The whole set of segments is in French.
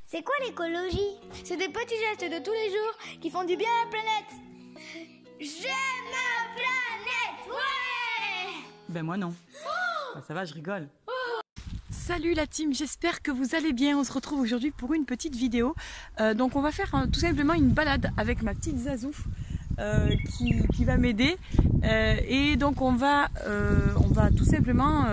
C'est quoi l'écologie? C'est des petits gestes de tous les jours qui font du bien à la planète. J'aime ma planète, ouais! Ben moi non. Ben, ça va, je rigole. Salut la team, j'espère que vous allez bien. On se retrouve aujourd'hui pour une petite vidéo. Donc on va faire tout simplement une balade avec ma petite Zazou qui va m'aider. Et donc on va tout simplement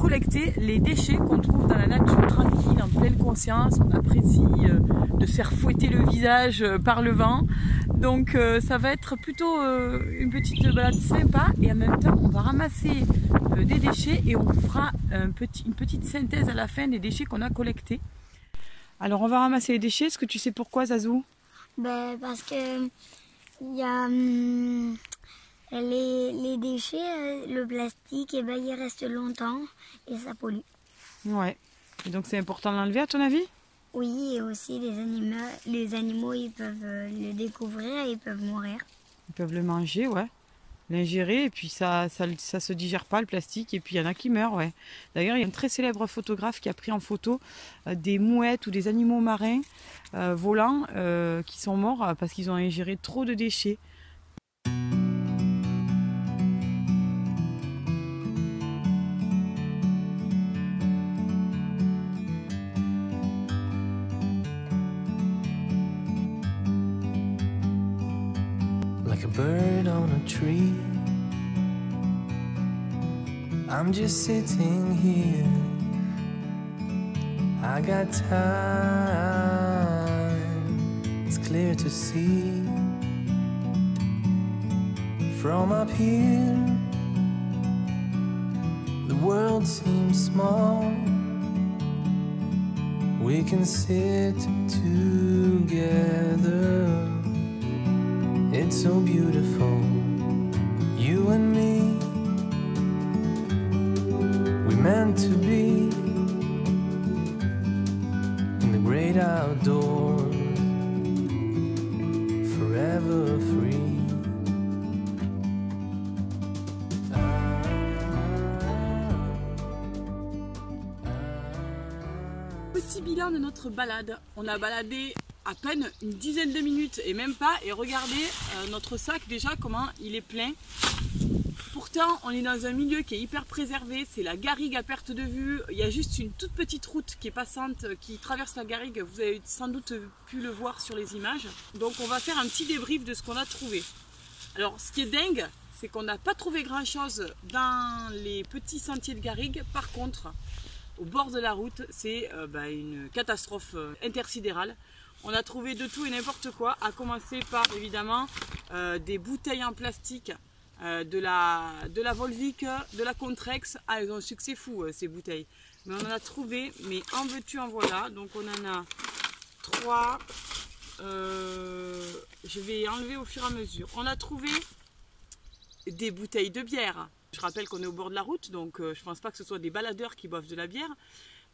collecter les déchets qu'on trouve dans la nature tranquille, en pleine conscience. On apprécie de se faire fouetter le visage par le vent. Donc ça va être plutôt une petite balade sympa et en même temps on va ramasser des déchets et on fera une petite synthèse à la fin des déchets qu'on a collectés. Alors on va ramasser les déchets, est-ce que tu sais pourquoi Zazou? Parce que il y a les déchets, le plastique, et il reste longtemps et ça pollue. Ouais, et donc c'est important de l'enlever à ton avis? Oui, et aussi les animaux ils peuvent le découvrir et ils peuvent mourir. Ils peuvent le manger, ouais. L'ingérer et puis ça se digère pas le plastique et puis il y en a qui meurent, ouais. D'ailleurs il y a un très célèbre photographe qui a pris en photo des mouettes ou des animaux marins volants qui sont morts parce qu'ils ont ingéré trop de déchets. Like a bird on a tree, I'm just sitting here. I got time, it's clear to see. From up here, the world seems small. We can sit together. It's so beautiful, you and me. We meant to be in the great outdoors, forever free. Petit bilan de notre balade. On a baladé à peine une dizaine de minutes et même pas, et regardez notre sac déjà comment il est plein. Pourtant on est dans un milieu qui est hyper préservé, c'est la garrigue à perte de vue, il y a juste une toute petite route qui est passante qui traverse la garrigue, vous avez sans doute pu le voir sur les images. Donc on va faire un petit débrief de ce qu'on a trouvé. Alors ce qui est dingue, c'est qu'on n'a pas trouvé grand chose dans les petits sentiers de garrigue. Par contre au bord de la route c'est une catastrophe intersidérale. On a trouvé de tout et n'importe quoi, à commencer par évidemment des bouteilles en plastique, de la Volvic, de la Contrex. Ah, elles ont un succès fou ces bouteilles. Mais on en a trouvé, mais en veux-tu en voilà. Donc on en a 3. Je vais enlever au fur et à mesure. On a trouvé des bouteilles de bière. Je rappelle qu'on est au bord de la route, donc je ne pense pas que ce soit des baladeurs qui boivent de la bière.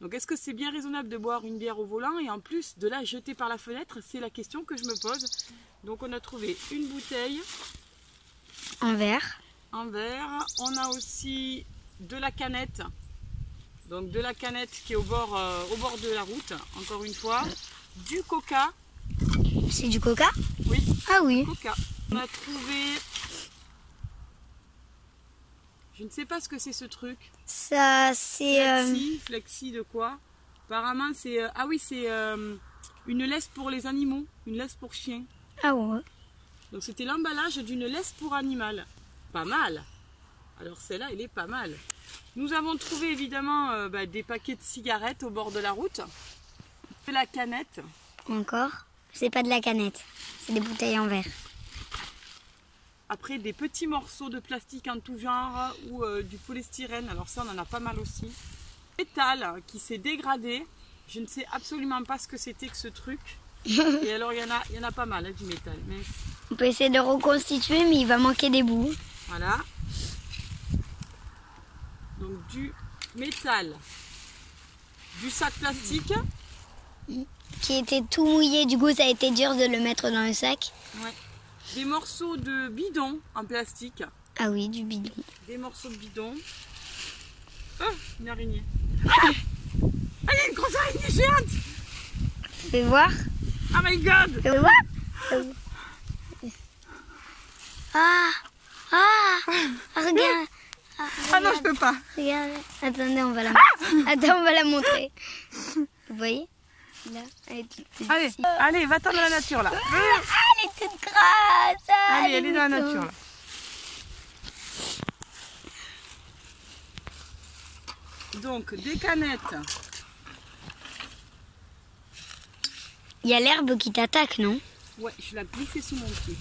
Donc est-ce que c'est bien raisonnable de boire une bière au volant et en plus de la jeter par la fenêtre? C'est la question que je me pose. Donc on a trouvé une bouteille. En verre. En verre. On a aussi de la canette. Donc de la canette qui est au bord de la route, encore une fois. Du coca. C'est du coca? Oui. Ah oui. Coca. On a trouvé... Je ne sais pas ce que c'est ce truc. Ça c'est... Flexi de quoi? Apparemment c'est... ah oui, c'est une laisse pour les animaux. Une laisse pour chien. Ah ouais. Donc c'était l'emballage d'une laisse pour animal. Pas mal. Alors celle-là, elle est pas mal. Nous avons trouvé évidemment des paquets de cigarettes au bord de la route. De la canette. Encore? C'est pas de la canette. C'est des bouteilles en verre. Après des petits morceaux de plastique en tout genre ou du polystyrène, alors ça on en a pas mal aussi. Métal qui s'est dégradé, je ne sais absolument pas ce que c'était que ce truc. Et alors il y en a pas mal du métal. Mais... On peut essayer de reconstituer mais il va manquer des bouts. Voilà. Donc du métal, du sac plastique. Qui était tout mouillé, du coup ça a été dur de le mettre dans le sac. Ouais. Des morceaux de bidon en plastique. Ah oui, du bidon. Des morceaux de bidon. Oh, une araignée. Ah, il y a une grosse araignée géante. Fais voir. Oh my god! Fais voir. Ah, regarde. Ah non, je peux pas. Regarde. Attendez, on va la Attends, on va la montrer. Vous voyez? Là, elle est toute petite. Allez, va-t'en dans la nature là. Elle est toute grasse. Allez, elle est dans la nature là. Donc, des canettes. Il y a l'herbe qui t'attaque, non? Ouais, je l'ai glissé sous mon pied.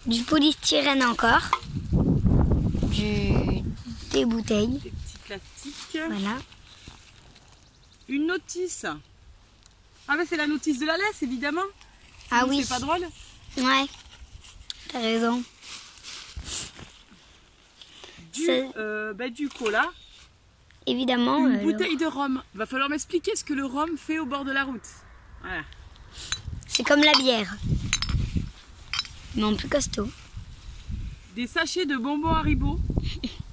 Du polystyrène encore. Des bouteilles. Des petits plastiques. Voilà. Une notice. Ah ben c'est la notice de la laisse, évidemment. Ah Sinon, oui. C'est pas drôle. Ouais. T'as raison. Du cola. Évidemment. Une bouteille de rhum. Va falloir m'expliquer ce que le rhum fait au bord de la route. Voilà. C'est comme la bière. Mais en plus costaud. Des sachets de bonbons Haribo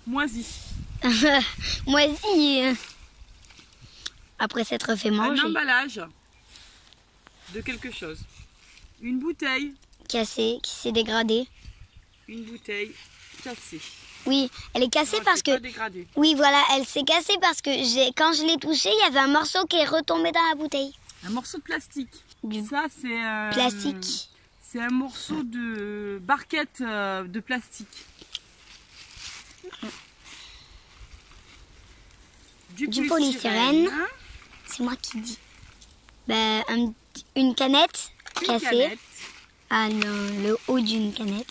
moisis. Moisi. Après s'être fait manger. Un emballage de quelque chose. Une bouteille. Cassé, qui s'est dégradé. Une bouteille cassée. Oui, elle est cassée Non, parce c'est que... pas dégradé. Oui, voilà, elle s'est cassée parce que quand je l'ai touchée, il y avait un morceau qui est retombé dans la bouteille. Un morceau de plastique. Du Ça, c'est plastique. C'est un morceau de barquette de plastique. Du polystyrène. C'est moi qui dis. Ben, une canette cassée. Canette. Ah non, le haut d'une canette.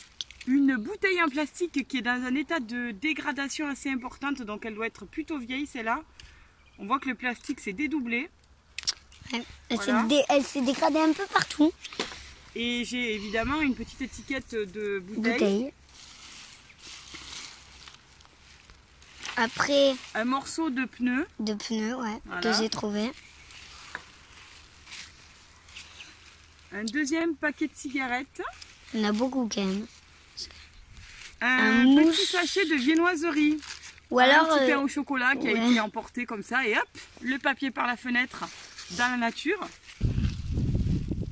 Une bouteille en plastique qui est dans un état de dégradation assez importante, donc elle doit être plutôt vieille celle-là. On voit que le plastique s'est dédoublé. Ouais. Voilà. Elle s'est dégradée un peu partout. Et j'ai évidemment une petite étiquette de Bouteille. Après, un morceau de pneu. de pneus, ouais, Voilà. que j'ai trouvé. Un deuxième paquet de cigarettes. Il y en a beaucoup quand même. Un Un petit mousse. sachet de viennoiserie. Ou alors, un petit pain au chocolat qui a ouais. été emporté comme ça. Et hop, le papier par la fenêtre dans la nature.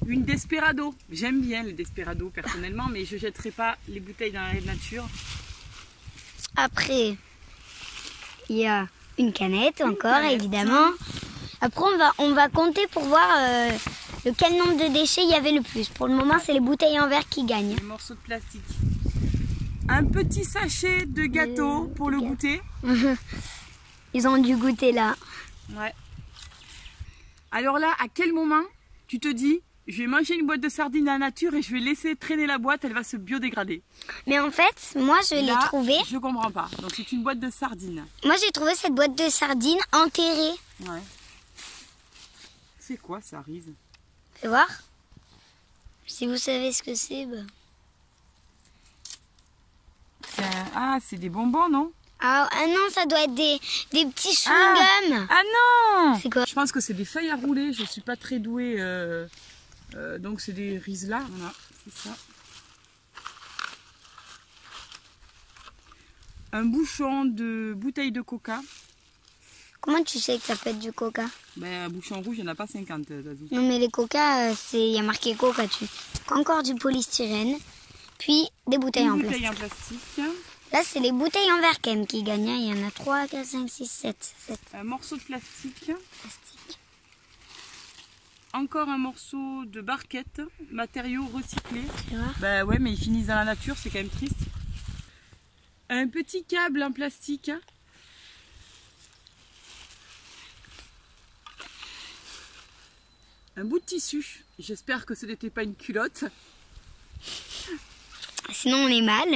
Une Desperado. J'aime bien les Desperado personnellement, mais je ne jetterai pas les bouteilles dans la nature. après, il y a une encore, canette. évidemment. Après, on va compter pour voir quel nombre de déchets il y avait le plus. Pour le moment, c'est les bouteilles en verre qui gagnent. Des morceaux de plastique. Un petit sachet de gâteau pour le goûter. Ils ont dû goûter là. Ouais. Alors là, à quel moment tu te dis, je vais manger une boîte de sardines dans la nature et je vais laisser traîner la boîte, elle va se biodégrader. Mais en fait, moi, je l'ai Là, trouvée. Je comprends pas. Donc c'est une boîte de sardines. Moi, j'ai trouvé cette boîte de sardines enterrée. Ouais. C'est quoi ça, Rise? Fais voir. Si vous savez ce que c'est, bah... Ah, c'est des bonbons, non? Ah non, ça doit être des petits chewing-gums. Ah non! C'est quoi? Je pense que c'est des feuilles à rouler. Je suis pas très douée. Donc c'est des Rise là. Voilà, c'est ça. Un bouchon de bouteille de coca. Comment tu sais que ça peut être du coca? Ben, un bouchon rouge, il n'y en a pas 50, Zazie. Non, mais les coca, il y a marqué coca dessus. Encore du polystyrène, puis des bouteilles en Une plastique. bouteille en plastique. Là, c'est les bouteilles en verre quand même qui gagnent. Il y en a 3, 4, 5, 6, 7. 7 Un morceau de plastique. plastiques. Encore un morceau de barquette. Matériaux recyclés. Tu vois? Ben ouais, mais ils finissent dans la nature, c'est quand même triste. Un petit câble en plastique. Un bout de tissu. J'espère que ce n'était pas une culotte. Sinon, on est mal.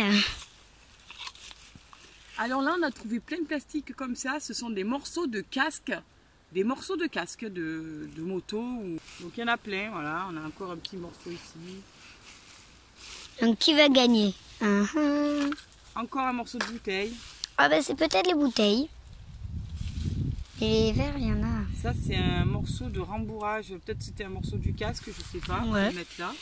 Alors là, on a trouvé plein de plastiques comme ça. Ce sont des morceaux de casque. Des morceaux de casque de moto. Donc il y en a plein, voilà. On a encore un petit morceau ici. Donc, qui va gagner? Encore un morceau de bouteille. Ah ben, c'est peut-être les bouteilles. Et les verres, il y en a. Ça, c'est un morceau de rembourrage. Peut-être c'était un morceau du casque, je sais pas. On va Ouais. le mettre là.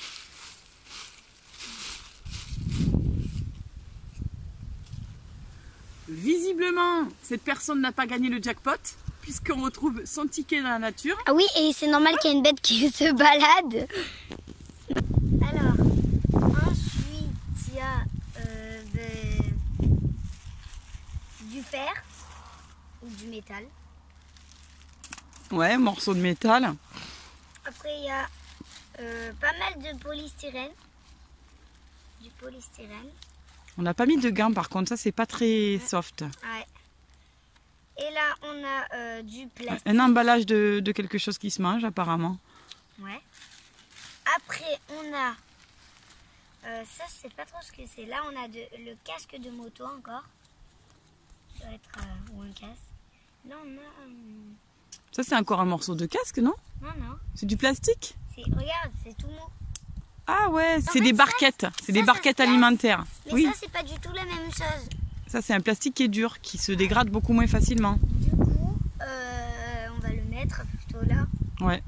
Visiblement, cette personne n'a pas gagné le jackpot. puisqu'on retrouve son ticket dans la nature. Ah oui, et c'est normal qu'il y ait une bête qui se balade. Alors, ensuite, il y a du fer ou du métal. Ouais, morceau de métal. Après, il y a pas mal de polystyrène. Du polystyrène. On n'a pas mis de gants par contre, ça c'est pas très soft. Ouais. Et là, on a du plastique. Un emballage de quelque chose qui se mange apparemment. Ouais. Après, on a... ça, je sais pas trop ce que c'est. Là, on a le casque de moto encore. Ça doit être... ou un casque. Là, on a... Ça c'est encore un morceau de casque, non? Non, non. C'est du plastique? Regarde, c'est tout mou. Ah ouais, c'est fait, des ça, barquettes. C'est des ça barquettes se casse. alimentaires. Mais Oui, ça, c'est pas du tout la même chose. ça c'est un plastique qui est dur, qui se dégrade beaucoup moins facilement. Du coup, on va le mettre plutôt là. Ouais.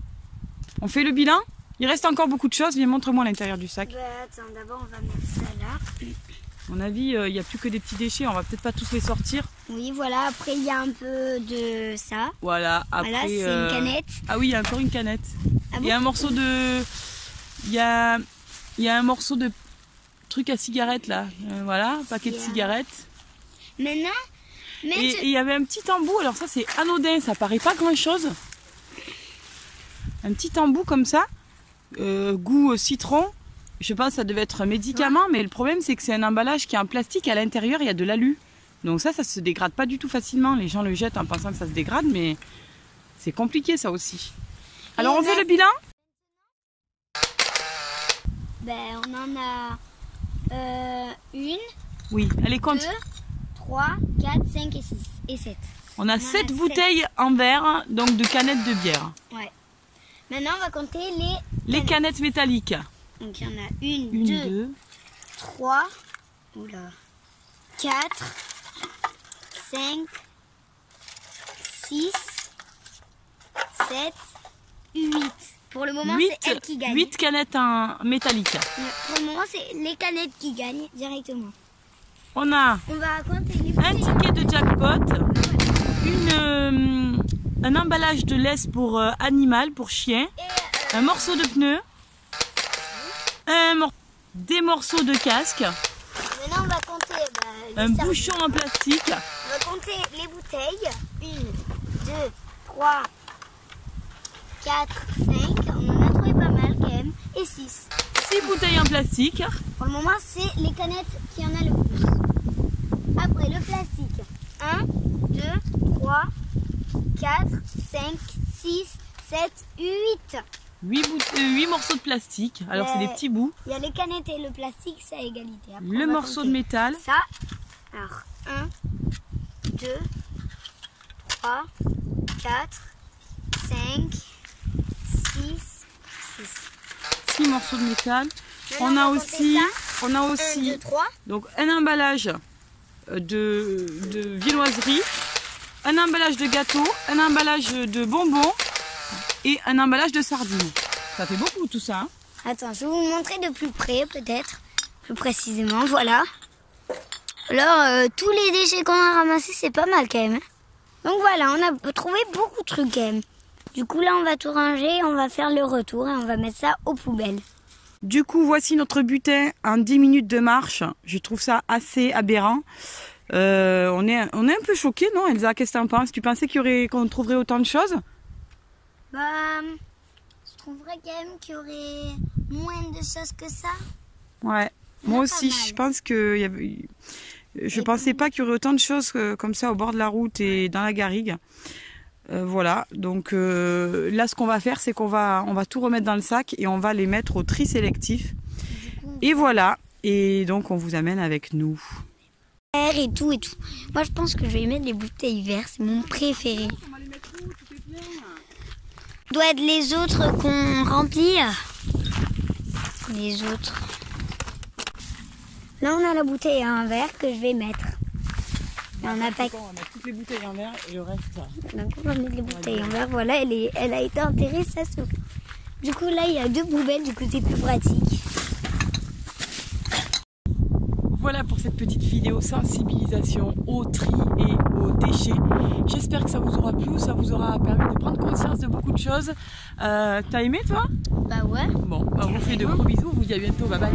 On fait le bilan? Il reste encore beaucoup de choses. Viens, montre-moi l'intérieur du sac. Bah, attends, d'abord, on va mettre ça là. À mon avis, il n'y a plus que des petits déchets. On va peut-être pas tous les sortir. Oui, voilà. Après, il y a un peu de ça. Voilà. Après, Voilà, c'est une canette. Ah oui, il y a encore une canette. Ah Il y a bon? un morceau de... Il y a un morceau de truc à cigarette là. Voilà, paquet de cigarettes. Maintenant, Et il y avait un petit embout. Alors ça, c'est anodin. Ça paraît pas grand-chose. Un petit embout comme ça. Goût citron. Je sais pas, ça devait être un médicament. Mais le problème, c'est que c'est un emballage qui est en plastique. À l'intérieur, il y a de l'alu. Donc ça se dégrade pas du tout facilement. Les gens le jettent en pensant que ça se dégrade. Mais c'est compliqué ça aussi. Alors on fait le bilan? ben, on en a une, Oui, allez compte. 2, 3, 4, 5 et 6 et 7. On a a 7 sept. bouteilles en verre, donc de canettes de bière. Ouais. Maintenant, on va compter Les canettes métalliques. Donc, il y en a une, 1, 2, 2, 3, oula, 4, 5, 6, 7, 8. Pour le moment, c'est elle qui gagne. 8 canettes en métallique. Pour le moment, c'est les canettes qui gagnent directement. On a On va compter les un bouteilles. ticket de jackpot, un emballage de laisse pour animal, pour chien, un morceau de pneu, des morceaux de casque, Maintenant, on va compter les un sardines. bouchon en plastique, On va compter les bouteilles. 1, 2, 3, 4, 5. On en a trouvé pas mal quand même. Et 6. 6 bouteilles en plastique. Pour le moment, c'est les canettes qui en a le plus. Après, le plastique. 1, 2, 3, 4, 5, 6, 7, 8. 8 morceaux de plastique. Alors c'est des petits bouts. Il y a les canettes et le plastique, c'est à égalité. Après, Le on va morceau de compter métal. ça. Alors, 1, 2, 3, 4, 5, 6, 6. 6 morceaux de métal. Maintenant, On a on va compter aussi, 1, 2, 3. donc un emballage de viennoiserie, un emballage de gâteau, un emballage de bonbons et un emballage de sardines. Ça fait beaucoup tout ça. Hein. Attends, je vais vous montrer de plus près, peut-être. Plus précisément, voilà. Alors, tous les déchets qu'on a ramassés, c'est pas mal quand même. Donc voilà, on a trouvé beaucoup de trucs quand même. Du coup, là, on va tout ranger, on va faire le retour et on va mettre ça aux poubelles. Du coup, voici notre butin en 10 minutes de marche. Je trouve ça assez aberrant. On est un peu choqués, non Elsa? Qu'est-ce que tu en penses? Tu pensais qu'on trouverait autant de choses? Bah, je trouverais quand même qu'il y aurait moins de choses que ça. Ouais, Il y en moi a aussi. pas mal. Je pense que je pensais pas qu'il y aurait autant de choses comme ça au bord de la route et dans la garrigue. Voilà, donc là ce qu'on va faire, c'est qu'on va tout remettre dans le sac et on va les mettre au tri sélectif. Et voilà, et donc on vous amène avec nous. Et tout et tout. Moi, je pense que je vais mettre les bouteilles vertes, c'est mon préféré. On va les mettre où? Tout est plein. Doit être les autres qu'on remplit. Les autres. Là, on a la bouteille en verre que je vais mettre. Et on a pas... On va mettre toutes les bouteilles en verre et le reste. Donc, on va mettre les bouteilles en verre. Voilà, elle a été enterrée, ça se... Du coup, là, il y a 2 poubelles, du coup, c'est plus pratique. voilà pour cette petite vidéo sensibilisation au tri et aux déchets. J'espère que ça vous aura plu, ça vous aura permis de prendre conscience de beaucoup de choses. T'as aimé toi? Bah ouais. Bon, on vous fait de gros bisous, on vous dit à bientôt, bye bye.